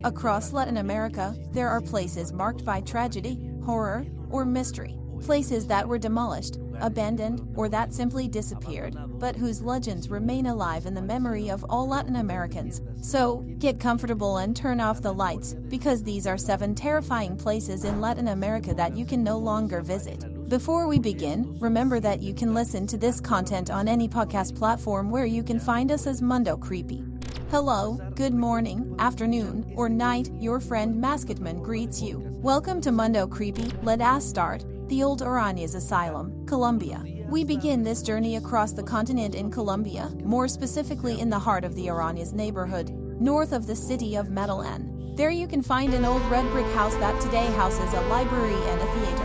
Across Latin America, there are places marked by tragedy, horror, or mystery. Places that were demolished, abandoned, or that simply disappeared, but whose legends remain alive in the memory of all Latin Americans. So, get comfortable and turn off the lights, because these are 7 terrifying places in Latin America that you can no longer visit. Before we begin, remember that you can listen to this content on any podcast platform where you can find us as Mundo Creepy. Hello, good morning, afternoon, or night, your friend Masketman greets you. Welcome to Mundo Creepy. Let us start. The Old Aranjez Asylum, Colombia. We begin this journey across the continent in Colombia, more specifically in the heart of the Aranjez neighborhood, north of the city of Medellin. There you can find an old red brick house that today houses a library and a theater.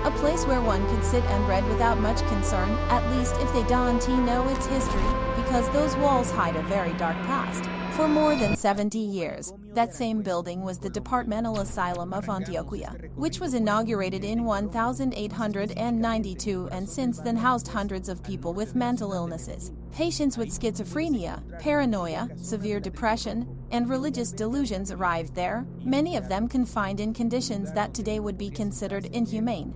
A place where one could sit and read without much concern, at least if they don't know its history, because those walls hide a very dark past. For more than 70 years, that same building was the Departmental Asylum of Antioquia, which was inaugurated in 1892 and since then housed hundreds of people with mental illnesses. Patients with schizophrenia, paranoia, severe depression, and religious delusions arrived there, many of them confined in conditions that today would be considered inhumane.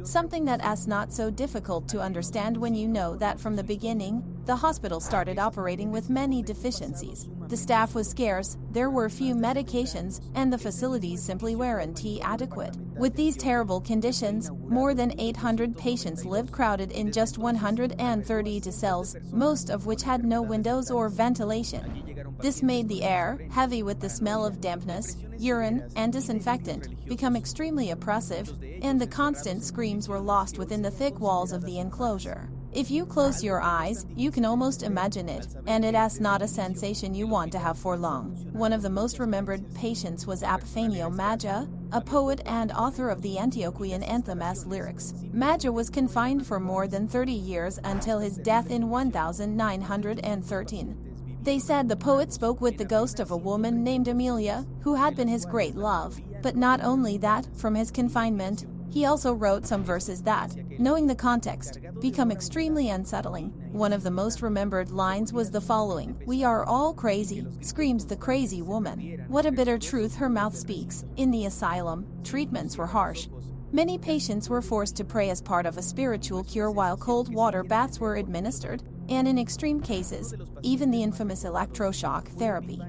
Something that is not so difficult to understand when you know that from the beginning, the hospital started operating with many deficiencies. The staff was scarce, there were few medications, and the facilities simply weren't adequate. With these terrible conditions, more than 800 patients lived crowded in just 132 cells, most of which had no windows or ventilation. This made the air, heavy with the smell of dampness, urine, and disinfectant, become extremely oppressive, and the constant screams were lost within the thick walls of the enclosure. If you close your eyes, you can almost imagine it, and it is not a sensation you want to have for long. One of the most remembered patients was Epifanio Maja, a poet and author of the Antioquian anthem as lyrics. Maja was confined for more than 30 years until his death in 1913. They said the poet spoke with the ghost of a woman named Amelia, who had been his great love. But not only that, from his confinement, he also wrote some verses that, knowing the context, become extremely unsettling. One of the most remembered lines was the following: "We are all crazy," screams the crazy woman. What a bitter truth her mouth speaks. In the asylum, treatments were harsh. Many patients were forced to pray as part of a spiritual cure while cold water baths were administered, and in extreme cases, even the infamous electroshock therapy.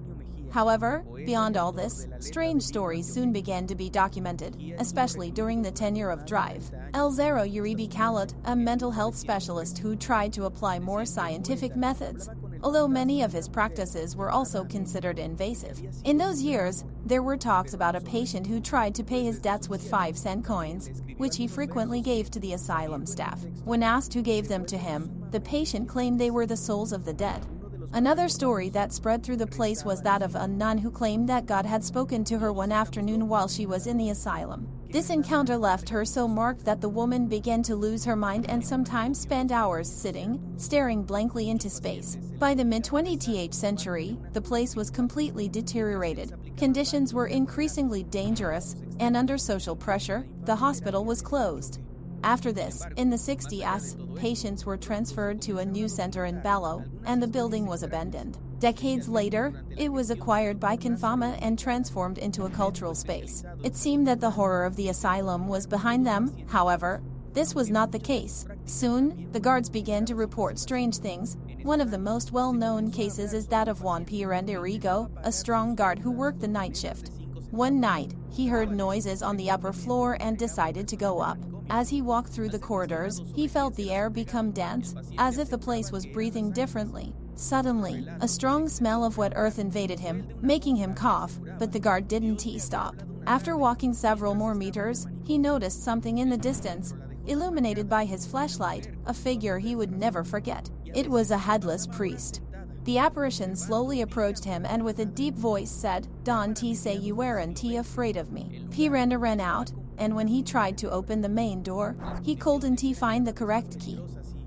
However, beyond all this, strange stories soon began to be documented, especially during the tenure of Drive. El Zero Uribe Khaled, a mental health specialist who tried to apply more scientific methods, although many of his practices were also considered invasive. In those years, there were talks about a patient who tried to pay his debts with 5-cent coins, which he frequently gave to the asylum staff. When asked who gave them to him, the patient claimed they were the souls of the dead. Another story that spread through the place was that of a nun who claimed that God had spoken to her one afternoon while she was in the asylum. This encounter left her so marked that the woman began to lose her mind and sometimes spent hours sitting, staring blankly into space. By the mid-20th century, the place was completely deteriorated. Conditions were increasingly dangerous, and under social pressure, the hospital was closed. After this, in the 60s, patients were transferred to a new center in Bello, and the building was abandoned. Decades later, it was acquired by Confama and transformed into a cultural space. It seemed that the horror of the asylum was behind them. However, this was not the case. Soon, the guards began to report strange things. One of the most well-known cases is that of Juan P. Renderigo, a strong guard who worked the night shift. One night, he heard noises on the upper floor and decided to go up. As he walked through the corridors, he felt the air become dense, as if the place was breathing differently. Suddenly, a strong smell of wet earth invaded him, making him cough, but the guard didn't stop. After walking several more meters, he noticed something in the distance, illuminated by his flashlight, a figure he would never forget. It was a headless priest. The apparition slowly approached him and with a deep voice said, "Don't say you weren't afraid of me." Piranda ran out, and when he tried to open the main door, he couldn't find the correct key.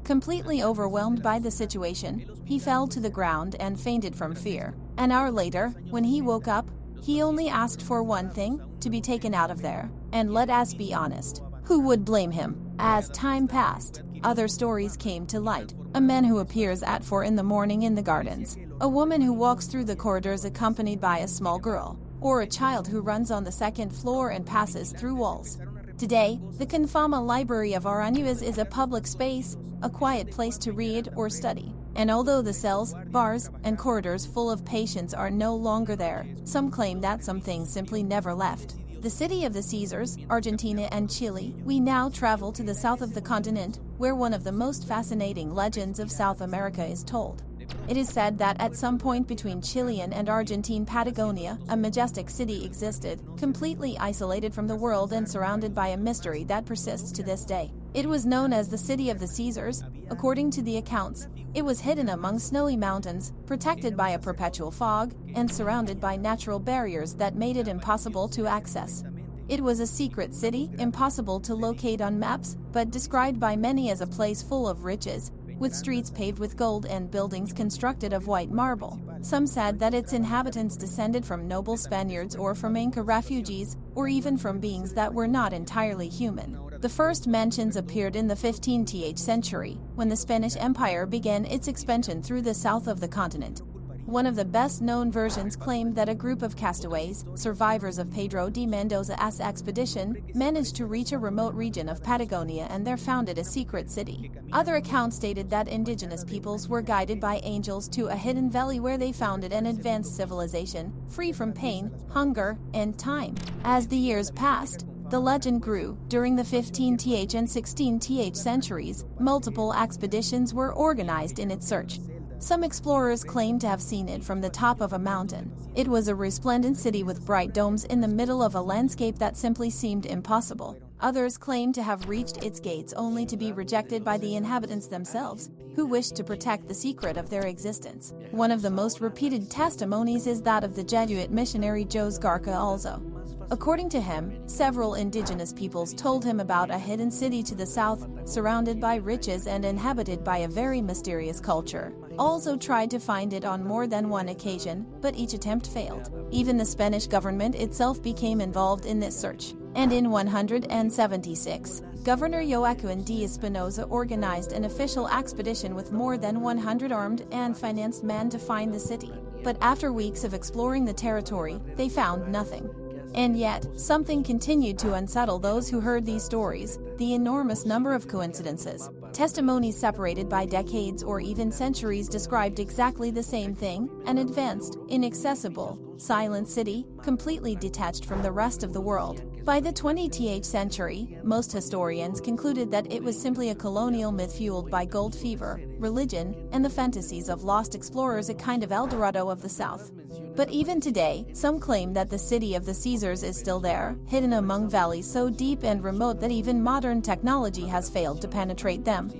Completely overwhelmed by the situation, he fell to the ground and fainted from fear. An hour later, when he woke up, he only asked for one thing: to be taken out of there. And let us be honest, who would blame him? As time passed, other stories came to light. A man who appears at 4 in the morning in the gardens. A woman who walks through the corridors accompanied by a small girl. or a child who runs on the second floor and passes through walls. Today, the Confama Library of Aranjuez is a public space, a quiet place to read or study. And although the cells, bars, and corridors full of patients are no longer there, some claim that some things simply never left. The city of the Caesars, Argentina and Chile, we now travel to the south of the continent, where one of the most fascinating legends of South America is told. It is said that at some point between Chilean and Argentine Patagonia, a majestic city existed, completely isolated from the world and surrounded by a mystery that persists to this day. It was known as the City of the Caesars. According to the accounts, it was hidden among snowy mountains, protected by a perpetual fog, and surrounded by natural barriers that made it impossible to access. It was a secret city, impossible to locate on maps, but described by many as a place full of riches, with streets paved with gold and buildings constructed of white marble. Some said that its inhabitants descended from noble Spaniards or from Inca refugees, or even from beings that were not entirely human. The first mentions appeared in the 15th century, when the Spanish Empire began its expansion through the south of the continent. One of the best-known versions claimed that a group of castaways, survivors of Pedro de Mendoza's expedition, managed to reach a remote region of Patagonia and there founded a secret city. Other accounts stated that indigenous peoples were guided by angels to a hidden valley where they founded an advanced civilization, free from pain, hunger, and time. As the years passed, the legend grew. During the 15th and 16th centuries, multiple expeditions were organized in its search. Some explorers claimed to have seen it from the top of a mountain. It was a resplendent city with bright domes in the middle of a landscape that simply seemed impossible. Others claimed to have reached its gates only to be rejected by the inhabitants themselves, who wished to protect the secret of their existence. One of the most repeated testimonies is that of the Jesuit missionary Jose Garca Alzo. According to him, several indigenous peoples told him about a hidden city to the south, surrounded by riches and inhabited by a very mysterious culture. Also tried to find it on more than one occasion, but each attempt failed. Even the Spanish government itself became involved in this search. And in 176, Governor Joaquin de Espinosa organized an official expedition with more than 100 armed and financed men to find the city. But after weeks of exploring the territory, they found nothing. And yet, something continued to unsettle those who heard these stories: the enormous number of coincidences. Testimonies separated by decades or even centuries described exactly the same thing: an advanced, inaccessible, silent city, completely detached from the rest of the world. By the 20th century, most historians concluded that it was simply a colonial myth fueled by gold fever, religion, and the fantasies of lost explorers, a kind of El Dorado of the South. But even today, some claim that the city of the Caesars is still there, hidden among valleys so deep and remote that even modern technology has failed to penetrate them.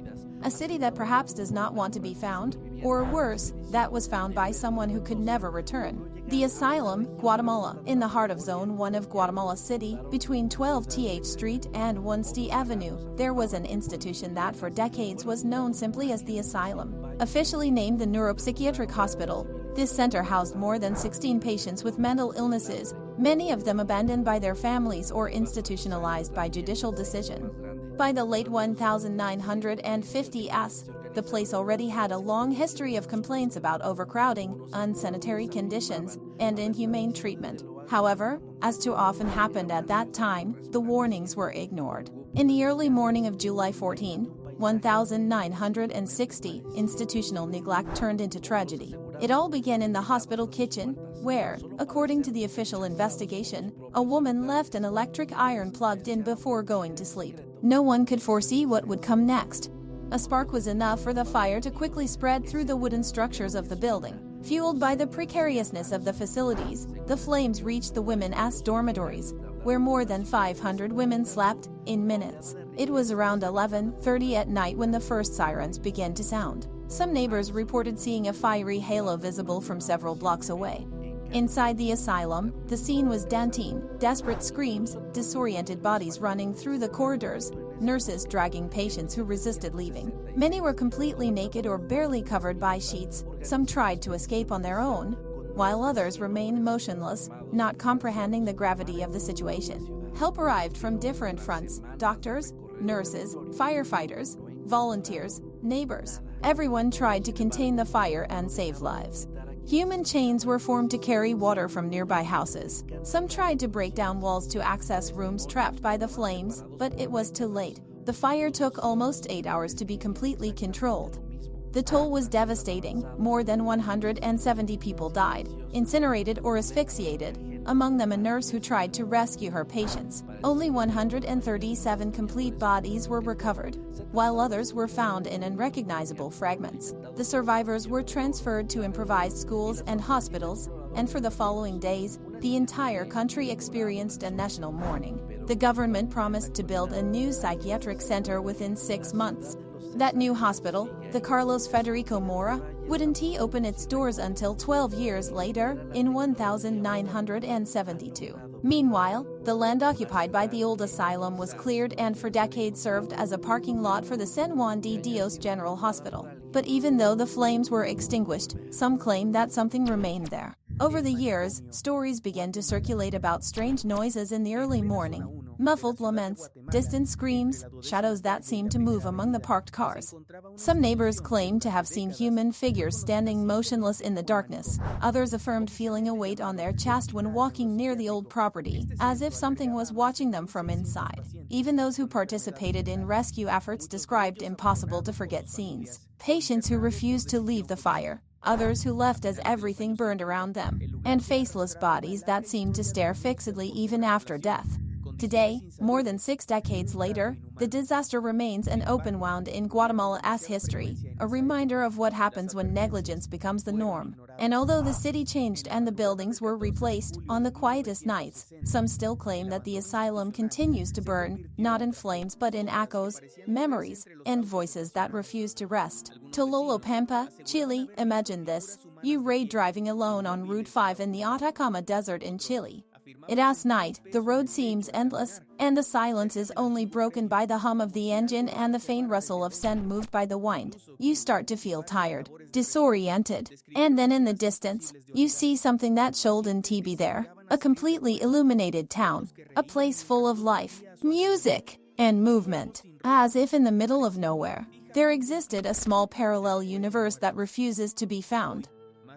A city that perhaps does not want to be found, or worse, that was found by someone who could never return. The Asylum, Guatemala, in the heart of Zone 1 of Guatemala City, between 12th Street and 1st Avenue, there was an institution that for decades was known simply as the Asylum. Officially named the Neuropsychiatric Hospital, this center housed more than 16 patients with mental illnesses, many of them abandoned by their families or institutionalized by judicial decision. By the late 1950s, the place already had a long history of complaints about overcrowding, unsanitary conditions, and inhumane treatment. However, as too often happened at that time, the warnings were ignored. In the early morning of July 14, 1960, institutional neglect turned into tragedy. It all began in the hospital kitchen, where, according to the official investigation, a woman left an electric iron plugged in before going to sleep. No one could foresee what would come next. A spark was enough for the fire to quickly spread through the wooden structures of the building. Fueled by the precariousness of the facilities, the flames reached the women's dormitories, where more than 500 women slept in minutes. It was around 11:30 at night when the first sirens began to sound. Some neighbors reported seeing a fiery halo visible from several blocks away. Inside the asylum, the scene was daunting: desperate screams, disoriented bodies running through the corridors, nurses dragging patients who resisted leaving. Many were completely naked or barely covered by sheets. Some tried to escape on their own, while others remained motionless, not comprehending the gravity of the situation. Help arrived from different fronts: doctors, nurses, firefighters, volunteers, neighbors. Everyone tried to contain the fire and save lives. Human chains were formed to carry water from nearby houses. Some tried to break down walls to access rooms trapped by the flames, but it was too late. The fire took almost 8 hours to be completely controlled. The toll was devastating. More than 170 people died, incinerated or asphyxiated, among them a nurse who tried to rescue her patients. Only 137 complete bodies were recovered, while others were found in unrecognizable fragments. The survivors were transferred to improvised schools and hospitals, and for the following days, the entire country experienced a national mourning. The government promised to build a new psychiatric center within 6 months. That new hospital, the Carlos Federico Mora, wouldn't open its doors until 12 years later, in 1972. Meanwhile, the land occupied by the old asylum was cleared and for decades served as a parking lot for the San Juan de Dios General Hospital. But even though the flames were extinguished, some claim that something remained there. Over the years, stories began to circulate about strange noises in the early morning, muffled laments, distant screams, shadows that seemed to move among the parked cars. Some neighbors claimed to have seen human figures standing motionless in the darkness. Others affirmed feeling a weight on their chest when walking near the old property, as if something was watching them from inside. Even those who participated in rescue efforts described impossible-to-forget scenes. Patients who refused to leave the fire, others who left as everything burned around them, and faceless bodies that seemed to stare fixedly even after death. Today, more than 6 decades later, the disaster remains an open wound in Guatemala's history, a reminder of what happens when negligence becomes the norm. And although the city changed and the buildings were replaced, on the quietest nights, some still claim that the asylum continues to burn, not in flames but in echoes, memories, and voices that refuse to rest. Tololopampa, Chile, imagine this. You raid driving alone on Route 5 in the Atacama Desert in Chile. It is night, the road seems endless, and the silence is only broken by the hum of the engine and the faint rustle of sand moved by the wind. You start to feel tired, disoriented, and then in the distance, you see something that shouldn't be there. A completely illuminated town, a place full of life, music, and movement. As if in the middle of nowhere, there existed a small parallel universe that refuses to be found.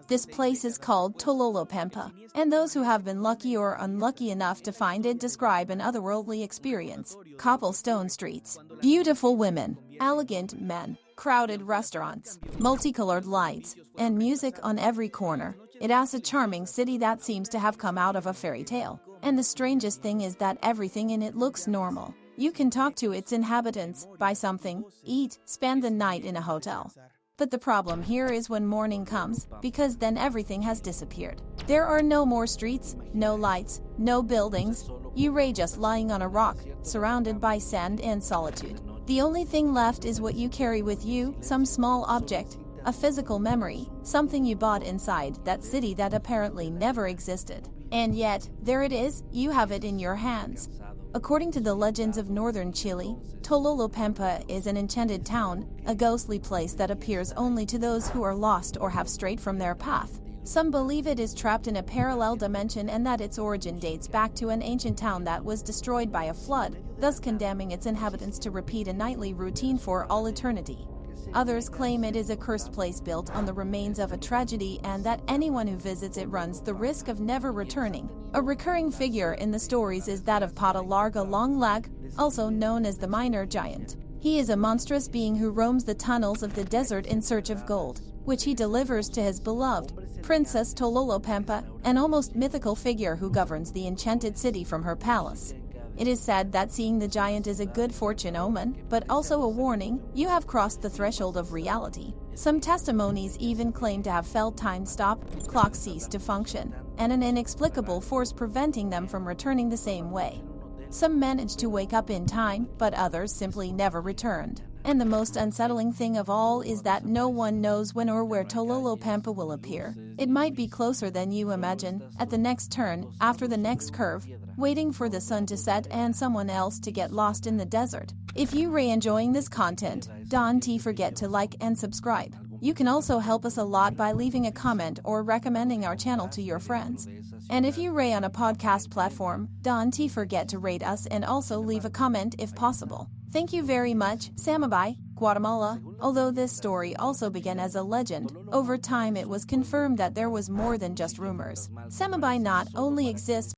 This place is called Tololopampa, and those who have been lucky or unlucky enough to find it describe an otherworldly experience. Cobblestone streets, beautiful women, elegant men, crowded restaurants, multicolored lights, and music on every corner. It is a charming city that seems to have come out of a fairy tale. And the strangest thing is that everything in it looks normal. You can talk to its inhabitants, buy something, eat, spend the night in a hotel. But the problem here is when morning comes, because then everything has disappeared. There are no more streets, no lights, no buildings. You are just lying on a rock, surrounded by sand and solitude. The only thing left is what you carry with you, some small object, a physical memory, something you bought inside that city that apparently never existed. And yet, there it is, you have it in your hands. According to the legends of northern Chile, Tololopampa is an enchanted town, a ghostly place that appears only to those who are lost or have strayed from their path. Some believe it is trapped in a parallel dimension and that its origin dates back to an ancient town that was destroyed by a flood, thus condemning its inhabitants to repeat a nightly routine for all eternity. Others claim it is a cursed place built on the remains of a tragedy and that anyone who visits it runs the risk of never returning. A recurring figure in the stories is that of Pata Larga Longleg, also known as the Miner Giant. He is a monstrous being who roams the tunnels of the desert in search of gold, which he delivers to his beloved, Princess Tololopampa, an almost mythical figure who governs the enchanted city from her palace. It is said that seeing the giant is a good fortune omen, but also a warning, you have crossed the threshold of reality. Some testimonies even claim to have felt time stop, clocks cease to function, and an inexplicable force preventing them from returning the same way. Some managed to wake up in time, but others simply never returned. And the most unsettling thing of all is that no one knows when or where Tololopampa will appear. It might be closer than you imagine, at the next turn, after the next curve, waiting for the sun to set and someone else to get lost in the desert. If you are enjoying this content, don't forget to like and subscribe. You can also help us a lot by leaving a comment or recommending our channel to your friends. And if you are on a podcast platform, don't forget to rate us and also leave a comment if possible. Thank you very much, Samabye. Guatemala. Although this story also began as a legend, over time it was confirmed that there was more than just rumors. Semabai not only exists